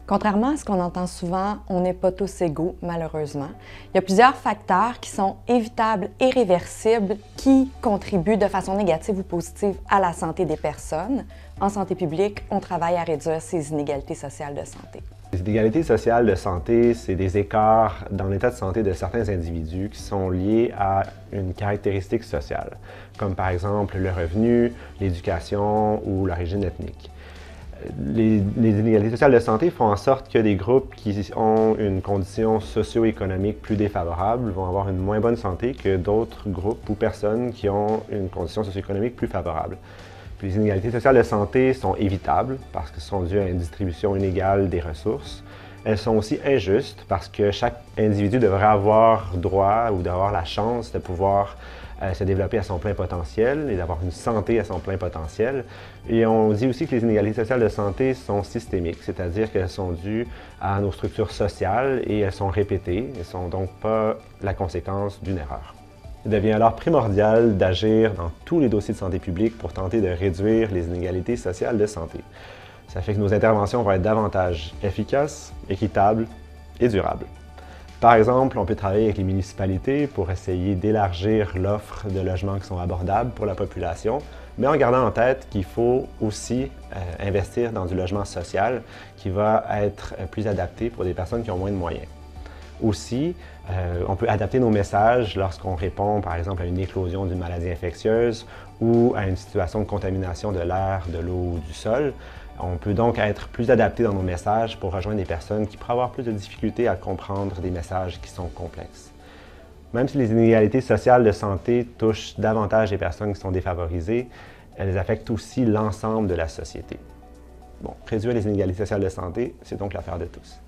Contrairement à ce qu'on entend souvent, on n'est pas tous égaux, malheureusement. Il y a plusieurs facteurs qui sont évitables et réversibles qui contribuent de façon négative ou positive à la santé des personnes. En santé publique, on travaille à réduire ces inégalités sociales de santé. Les inégalités sociales de santé, c'est des écarts dans l'état de santé de certains individus qui sont liés à une caractéristique sociale, comme par exemple le revenu, l'éducation ou l'origine ethnique. Les inégalités sociales de santé font en sorte que des groupes qui ont une condition socio-économique plus défavorable vont avoir une moins bonne santé que d'autres groupes ou personnes qui ont une condition socio-économique plus favorable. Puis les inégalités sociales de santé sont évitables parce qu'elles sont dues à une distribution inégale des ressources. Elles sont aussi injustes parce que chaque individu devrait avoir droit ou d'avoir la chance de pouvoir se développer à son plein potentiel et d'avoir une santé à son plein potentiel. Et on dit aussi que les inégalités sociales de santé sont systémiques, c'est-à-dire qu'elles sont dues à nos structures sociales et elles sont répétées. Elles ne sont donc pas la conséquence d'une erreur. Il devient alors primordial d'agir dans tous les dossiers de santé publique pour tenter de réduire les inégalités sociales de santé. Ça fait que nos interventions vont être davantage efficaces, équitables et durables. Par exemple, on peut travailler avec les municipalités pour essayer d'élargir l'offre de logements qui sont abordables pour la population, mais en gardant en tête qu'il faut aussi investir dans du logement social qui va être plus adapté pour des personnes qui ont moins de moyens. Aussi, on peut adapter nos messages lorsqu'on répond, par exemple, à une éclosion d'une maladie infectieuse ou à une situation de contamination de l'air, de l'eau ou du sol. On peut donc être plus adapté dans nos messages pour rejoindre des personnes qui pourraient avoir plus de difficultés à comprendre des messages qui sont complexes. Même si les inégalités sociales de santé touchent davantage les personnes qui sont défavorisées, elles affectent aussi l'ensemble de la société. Bon, réduire les inégalités sociales de santé, c'est donc l'affaire de tous.